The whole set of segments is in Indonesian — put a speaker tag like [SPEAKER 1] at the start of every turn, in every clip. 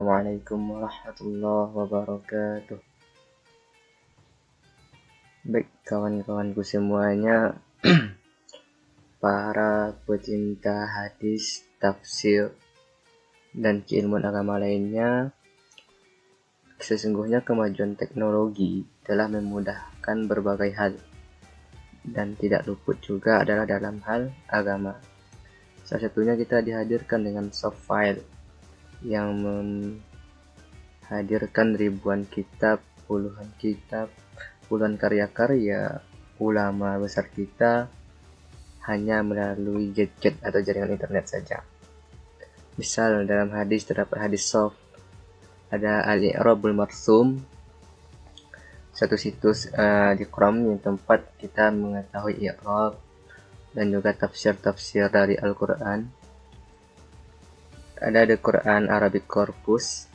[SPEAKER 1] Assalamualaikum warahmatullahi wabarakatuh. Baik kawan-kawanku semuanya, para pecinta hadis, tafsir, dan keilmuan agama lainnya, sesungguhnya kemajuan teknologi telah memudahkan berbagai hal, dan tidak luput juga adalah dalam hal agama. Salah satunya kita dihadirkan dengan soft file yang menghadirkan ribuan kitab, puluhan karya-karya ulama besar kita hanya melalui gadget atau jaringan internet saja. Misal dalam hadis terdapat hadis soft, ada Al-I'rabul Marsum, satu situs di Chrome yang tempat kita mengetahui i'rab dan juga tafsir-tafsir dari Al-Quran. Ada The Quran Arabic Corpus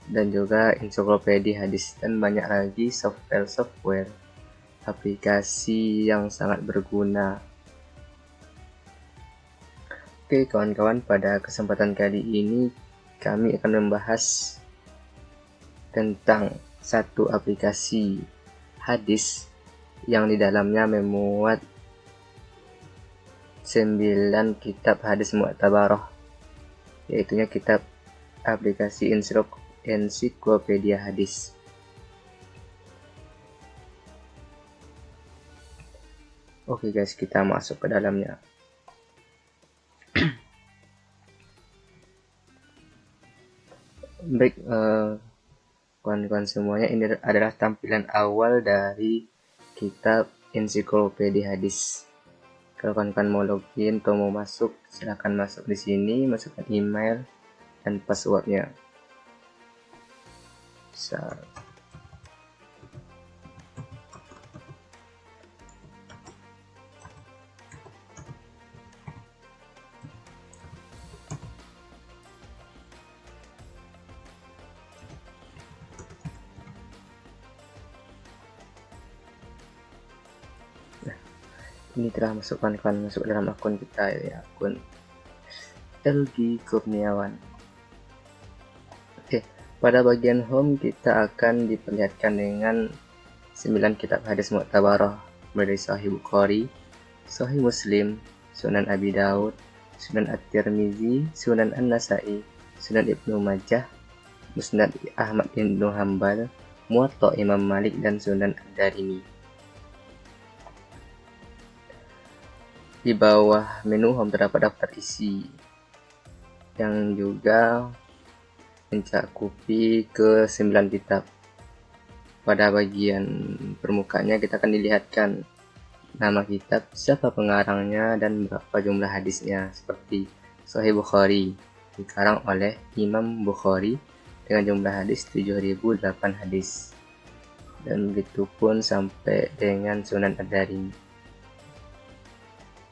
[SPEAKER 1] dan juga ensiklopedia hadis, dan banyak lagi software aplikasi yang sangat berguna. Oke kawan-kawan, pada kesempatan kali ini kami akan membahas tentang satu aplikasi hadis yang di dalamnya memuat 9 kitab hadis mu'tabarah, yaitunya kitab aplikasi ensiklopedia hadis. Oke guys, kita masuk ke dalamnya. Baik kawan-kawan semuanya, ini adalah tampilan awal dari kitab ensiklopedia hadis. Kalau kawan-kawan mau login atau mau masuk, silahkan masuk di sini, masukkan email dan passwordnya. Bisa. Ini telah masuk kawan-kawan, masuk dalam akun kita ya, akun LG Kurniawan. Oke, pada bagian home kita akan diperlihatkan dengan 9 kitab hadis mu'tabarah, mulai dari Sahih Bukhari, Sahih Muslim, Sunan Abi Daud, Sunan At-Tirmizi, Sunan An-Nasai, Sunan Ibnu Majah, Musnad Ahmad bin Hanbal, Muwatta Imam Malik, dan Sunan Ad-Darimi. Di bawah menu home terdapat daftar isi yang juga mencakupi ke 9 kitab. Pada bagian permukaannya kita akan dilihatkan nama kitab, siapa pengarangnya, dan berapa jumlah hadisnya. Seperti Sahih Bukhari dikarang oleh Imam Bukhari dengan jumlah hadis 7008 hadis, dan begitu pun sampai dengan Sunan Ad-Darimi.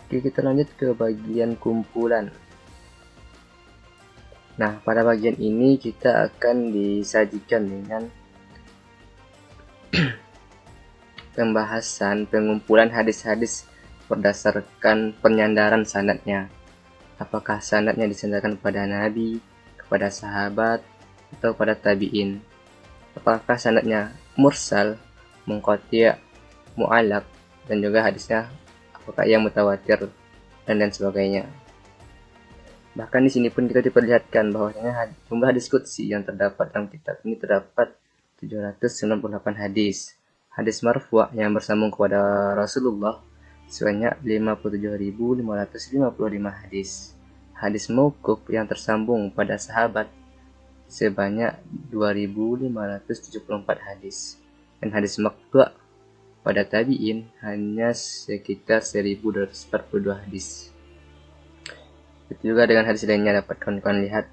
[SPEAKER 1] Oke, kita lanjut ke bagian kumpulan. Nah, pada bagian ini kita akan disajikan dengan pembahasan pengumpulan hadis-hadis berdasarkan penyandaran sanadnya. Apakah sanadnya disandarkan pada Nabi, kepada sahabat, atau pada tabi'in? Apakah sanadnya mursal, munqati', mu'allaq, dan juga hadisnya apakah yang mutawatir, dan lain sebagainya. Bahkan di sini pun kita diperlihatkan bahwasanya jumlah hadis qudsi yang terdapat dalam kitab ini terdapat 798 hadis. Hadis marfu' yang bersambung kepada Rasulullah sebanyak 57.555 hadis. Hadis mauquf yang tersambung pada sahabat sebanyak 2.574 hadis. Dan hadis maqtu' pada tabi'in hanya sekitar 1242 hadis. Begitu juga dengan hadis lainnya, dapat kawan-kawan lihat.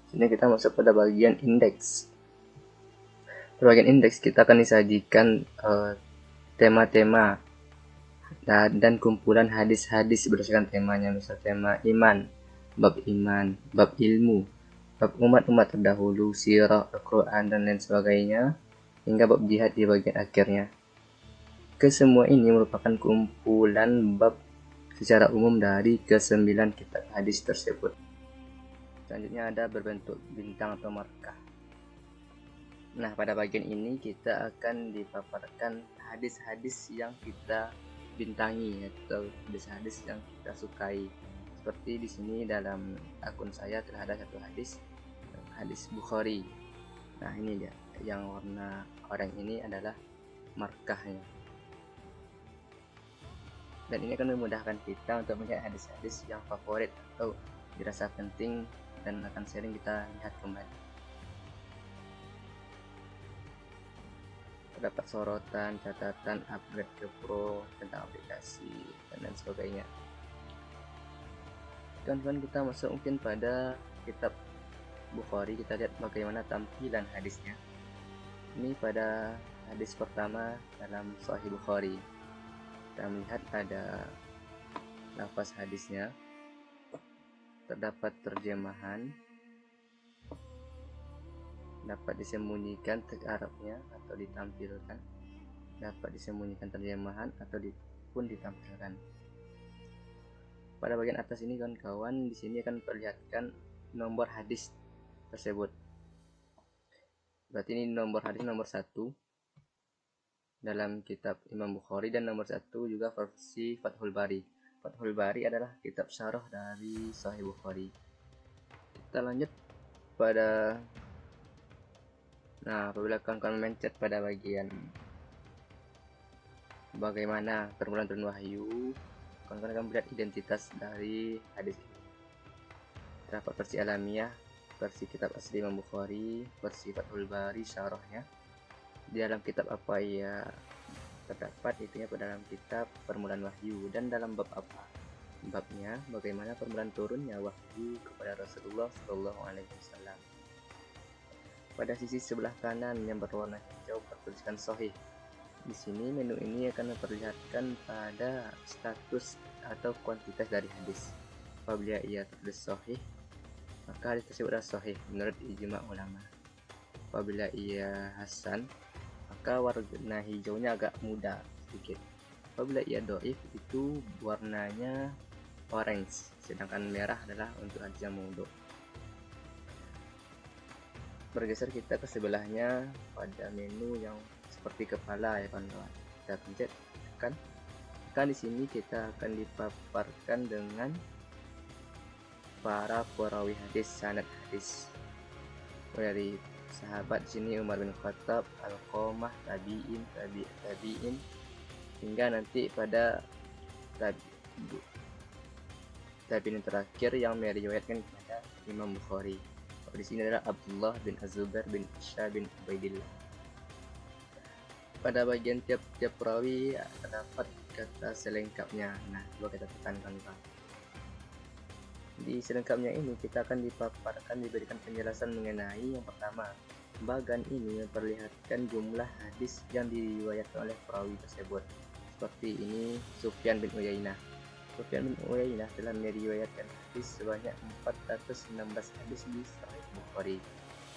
[SPEAKER 1] Sini kita masuk pada bagian indeks. Pada bagian indeks kita akan disajikan tema-tema dan kumpulan hadis-hadis berdasarkan temanya. Misal tema iman, bab ilmu, bab umat-umat terdahulu, sirah, Al-Quran, dan lain sebagainya, hingga bab jihad di bagian akhirnya. Kesemua ini merupakan kumpulan bab secara umum dari ke-9 kitab hadis tersebut. Selanjutnya ada berbentuk bintang atau markah. Nah, pada bagian ini kita akan dipaparkan hadis-hadis yang kita bintangi atau hadis-hadis yang kita sukai. Seperti di sini dalam akun saya telah ada satu hadis Bukhari. Nah, ini dia yang warna oranye ini adalah markahnya. Dan ini akan memudahkan kita untuk melihat hadis-hadis yang favorit atau dirasa penting dan akan sering kita lihat kembali. Terdapat sorotan, catatan, upgrade ke pro tentang aplikasi dan lain sebagainya. Kawan-kawan, kita masuk mungkin pada kitab Bukhari. Kita lihat bagaimana tampilan hadisnya. Ini pada hadis pertama dalam Sahih Bukhari. Kita melihat ada lafaz hadisnya, terdapat terjemahan, dapat disembunyikan teks Arabnya atau ditampilkan, dapat disembunyikan terjemahan atau pun ditampilkan. Pada bagian atas ini kawan-kawan, di sini akan perlihatkan nomor hadis tersebut. Berarti ini nomor hadis nomor 1 dalam kitab Imam Bukhari dan nomor 1 juga versi Fathul Bari. Fathul Bari adalah kitab syarah dari Sahih Bukhari. Kita lanjut pada apabila kawan-kawan mencet pada bagian bagaimana permulaan turun wahyu, kawan-kawan akan melihat identitas dari hadis ini. Terdapat versi alamiah, versi kitab asli Imam Bukhari, versi Fathul Bari syarahnya. Di dalam kitab apa ya terdapat itunya pada dalam kitab permulaan wahyu. Dan dalam bab apa? Babnya bagaimana permulaan turunnya wahyu kepada Rasulullah SAW. Pada sisi sebelah kanan yang berwarna hijau bertuliskan sahih. Di sini menu ini akan memperlihatkan pada status atau kuantitas dari hadis. Apabila ia tertulis sahih, maka hadis tersebut adalah sahih menurut ijma' ulama. Apabila ia hasan, maka warna hijaunya agak muda sedikit. Apabila ia dhaif, itu warnanya orange, sedangkan merah adalah untuk hadis yang maudhu'. Bergeser kita ke sebelahnya pada menu yang seperti kepala ya kawan-kawan. Kita pencet tekan. Di sini kita akan dipaparkan dengan para perawi hadis, sanad hadis. Dari sahabat di sini Umar bin Khattab, Alqamah, tabi'in hingga nanti pada tabi'in terakhir yang meriwayatkan kepada Imam Bukhari. Di sini adalah Abdullah bin Az-Zubair bin Isya bin Ubaidillah. Pada bagian tiap-tiap perawi terdapat kata selengkapnya. Nah, coba kita tekankan Pak. Di selengkapnya ini kita akan diberikan penjelasan mengenai yang pertama. Bagan ini memperlihatkan jumlah hadis yang diriwayatkan oleh perawi tersebut. Seperti ini Sufyan bin Uyainah. Sufyan bin Uyainah telah meriwayatkan hadis sebanyak 416 hadis di Sahih Bukhari.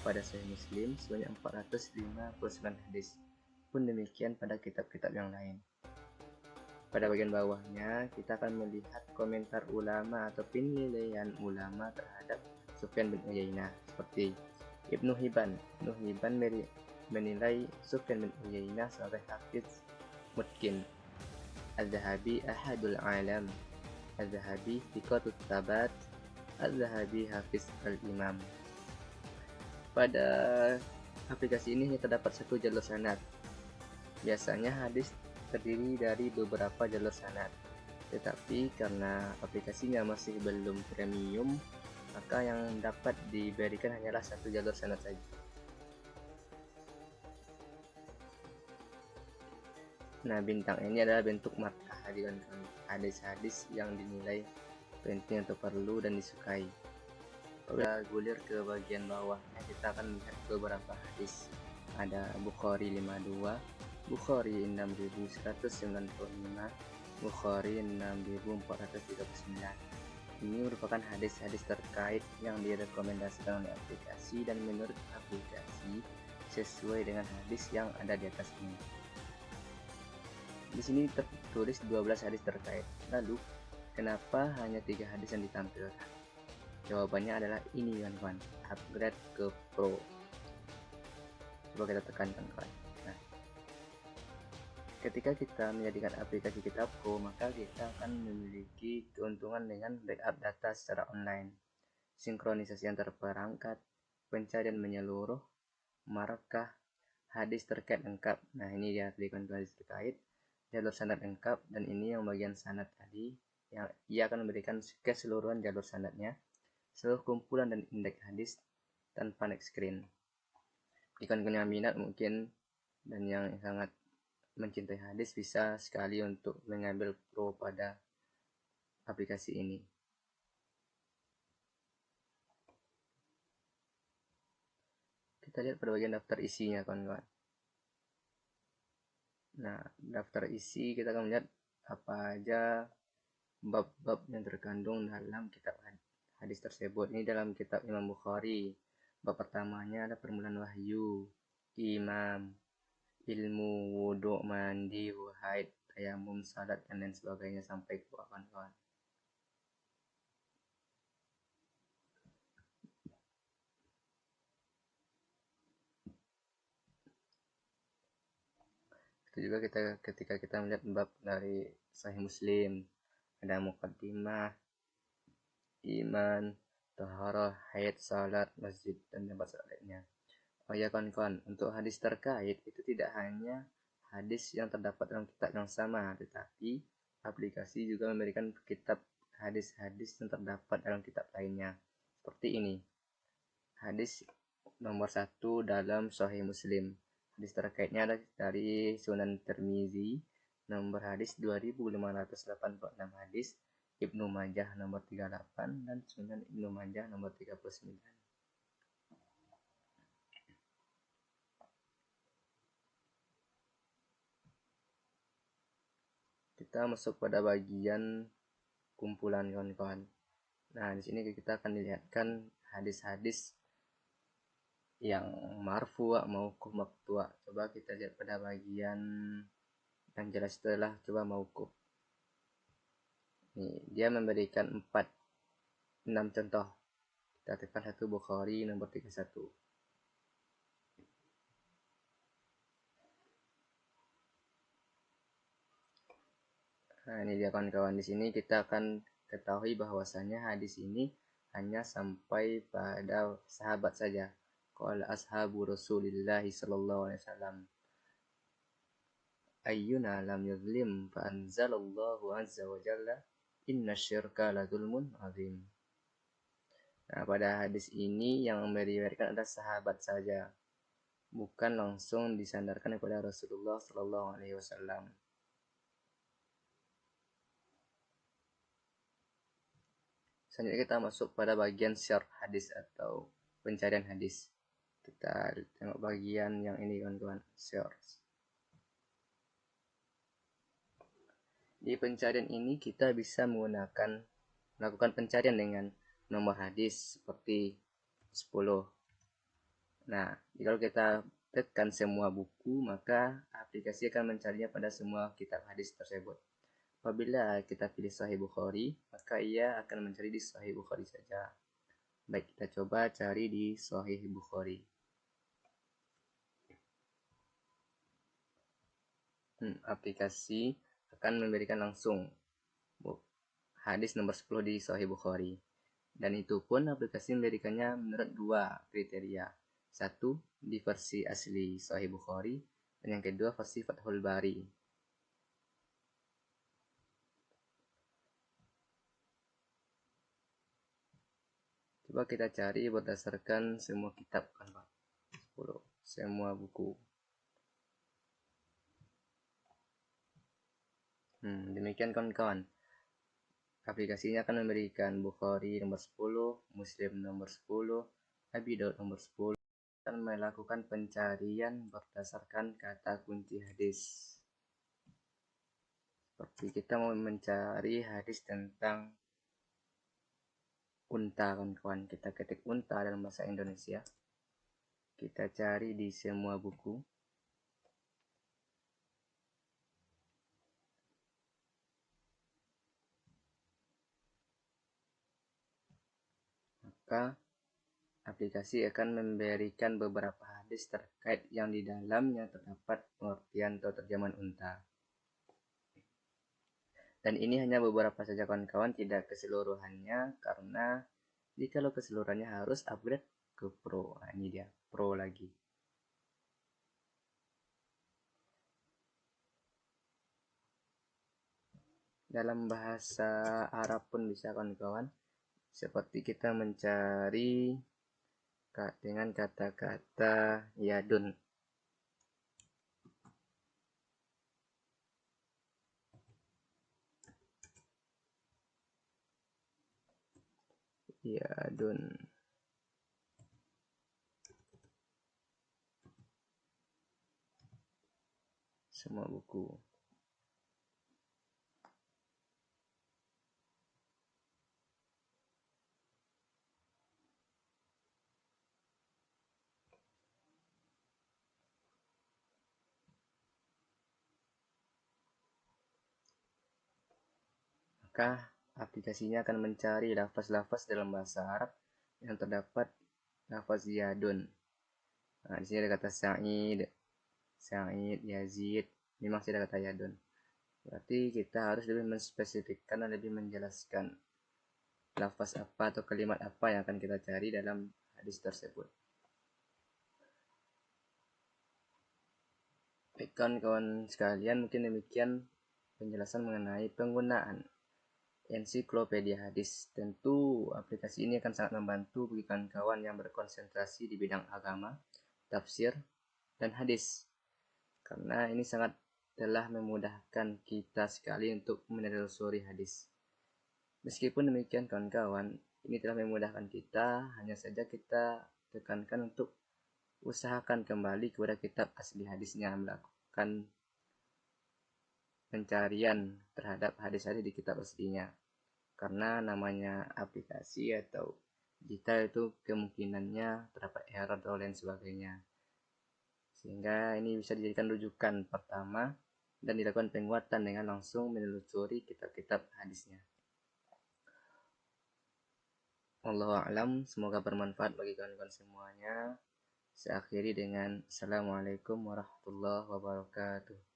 [SPEAKER 1] Pada Sahih Muslim sebanyak 459 hadis. Pun demikian pada kitab-kitab yang lain. Pada bagian bawahnya kita akan melihat komentar ulama atau penilaian ulama terhadap Sufyan bin Uyainah. Seperti Ibnu Hibban menilai Sufyan bin Uyainah sebagai hafiz mutqin. Al-Zahabi ahadul alam. Al-Zahabi thiqatut tabat. Al-Zahabi hafiz al-imam. Pada aplikasi ini terdapat satu jalur sanad. Biasanya hadis terdiri dari beberapa jalur sanad. Tetapi karena aplikasinya masih belum premium, maka yang dapat diberikan hanyalah satu jalur sanad saja. Nah, bintang ini adalah bentuk markah hadis-hadis yang dinilai penting atau perlu dan disukai. Apabila gulir ke bagian bawahnya, kita akan melihat beberapa hadis. Ada Bukhari 52, Bukhari 6195, Bukhari 6439. Ini merupakan hadis-hadis terkait yang direkomendasikan oleh aplikasi dan menurut aplikasi sesuai dengan hadis yang ada di atas ini. Di sini tertulis 12 hadis terkait. Lalu Kenapa hanya 3 hadis yang ditampilkan? Jawabannya adalah ini kawan-kawan, upgrade ke Pro. Coba kita tekankan kawan. Nah, ketika kita menjadikan aplikasi kita Pro, maka kita akan memiliki keuntungan dengan backup data secara online, sinkronisasi antar perangkat, pencarian menyeluruh, markah, hadis terkait lengkap. Nah, ini dia klik hadis terkait, jalur sanad lengkap, dan ini yang bagian sanad tadi, yang ia akan memberikan keseluruhan jalur sanadnya, seluruh kumpulan dan indeks hadis tanpa next screen. Jika punya minat mungkin dan yang sangat mencintai hadis, bisa sekali untuk mengambil Pro pada aplikasi ini. Kita lihat pada bagian daftar isinya kawan-kawan. Nah, daftar isi kita akan melihat apa aja bab-bab yang terkandung dalam kitab hadis tersebut. Ini dalam kitab Imam Bukhari. Bab pertamanya ada permulaan wahyu, imam, ilmu, wudhu, mandi, haid, tayamum, salat, dan lain sebagainya sampai ke kawan-kawan. Itu juga ketika kita melihat bab dari Sahih Muslim, ada muqaddimah, iman, taharah, haid, salat, masjid, dan tempat lainnya. Oh ya kawan-kawan, untuk hadis terkait itu tidak hanya hadis yang terdapat dalam kitab yang sama, tetapi aplikasi juga memberikan kitab hadis-hadis yang terdapat dalam kitab lainnya. Seperti ini, hadis nomor 1 dalam Sahih Muslim. Hadis terkaitnya ada dari Sunan Tirmizi, nomor hadis 2586 hadis, Ibnu Majah nomor 38, dan Sunan Ibnu Majah nomor 39. Kita masuk pada bagian kumpulan kawan-kawan. Nah, di sini kita akan dilihatkan hadis-hadis yang marfu' mauquf maqtu'. Coba kita lihat pada bagian yang jelas setelah coba mauquf. Nih, dia memberikan 6 contoh. Kita tekan 1 Bukhari nomor 31. Nah, ini dia kawan-kawan. Di sini kita akan ketahui bahwasanya hadis ini hanya sampai pada sahabat saja. Qala ashabu Rasulillahi sallallahu alaihi wasallam, ayyuna lam yuzlim fa anzalallahu azza wa jalla inna syirka la zulmun azim. Nah, pada hadis ini yang meriwayatkan adalah sahabat saja, bukan langsung disandarkan kepada Rasulullah sallallahu alaihi wasallam. Selanjutnya kita masuk pada bagian syarh hadis atau pencarian hadis. Kita tengok bagian yang ini kawan-kawan, syarh. Di pencarian ini kita bisa melakukan pencarian dengan nomor hadis seperti 10. Nah, kalau kita tekan semua buku, maka aplikasi akan mencarinya pada semua kitab hadis tersebut. Apabila kita pilih Sahih Bukhari, maka ia akan mencari di Sahih Bukhari saja. Baik, kita coba cari di Sahih Bukhari. Aplikasi akan memberikan langsung hadis nomor 10 di Sahih Bukhari. Dan itu pun aplikasi memberikannya menurut 2 kriteria. 1, di versi asli Sahih Bukhari, dan yang kedua versi Fathul Bari. Coba kita cari berdasarkan semua kitab kan Pak. 10, semua buku. Demikian kawan-kawan. Aplikasinya akan memberikan Bukhari nomor 10, Muslim nomor 10, Abi Daud nomor 10, dan melakukan pencarian berdasarkan kata kunci hadis. Seperti kita mau mencari hadis tentang unta kawan-kawan, kita ketik unta dalam bahasa Indonesia, kita cari di semua buku. maka aplikasi akan memberikan beberapa hadis terkait yang di dalamnya terdapat pengertian atau terjemahan unta. Dan ini hanya beberapa saja kawan-kawan, tidak keseluruhannya, karena jika keseluruhannya harus upgrade ke Pro. Nah, ini dia, Pro lagi. Dalam bahasa Arab pun bisa kawan-kawan, seperti kita mencari dengan kata-kata yadun. Yadun. Semua buku. Maka aplikasinya akan mencari lafaz-lafaz dalam bahasa Arab yang terdapat lafaz yadun. Nah, di sini ada kata Sa'id, Yazid. Memang tidak ada kata yadun. Berarti kita harus lebih menspesifikkan dan lebih menjelaskan lafaz apa atau kalimat apa yang akan kita cari dalam hadis tersebut. Baik kawan-kawan sekalian, mungkin demikian penjelasan mengenai penggunaan ensiklopedia hadis. Tentu aplikasi ini akan sangat membantu bagi kawan-kawan yang berkonsentrasi di bidang agama, tafsir, dan hadis. Karena ini sangat telah memudahkan kita sekali untuk menelusuri hadis. Meskipun demikian kawan-kawan, ini telah memudahkan kita, hanya saja kita tekankan untuk usahakan kembali kepada kitab asli hadisnya, melakukan pencarian terhadap hadis-hadis di kitab aslinya. Karena namanya aplikasi atau digital itu kemungkinannya terdapat error atau lain sebagainya. Sehingga ini bisa dijadikan rujukan pertama dan dilakukan penguatan dengan langsung menelusuri kitab-kitab hadisnya. Wallahu a'lam, semoga bermanfaat bagi kawan-kawan semuanya. Saya akhiri dengan Assalamualaikum warahmatullahi wabarakatuh.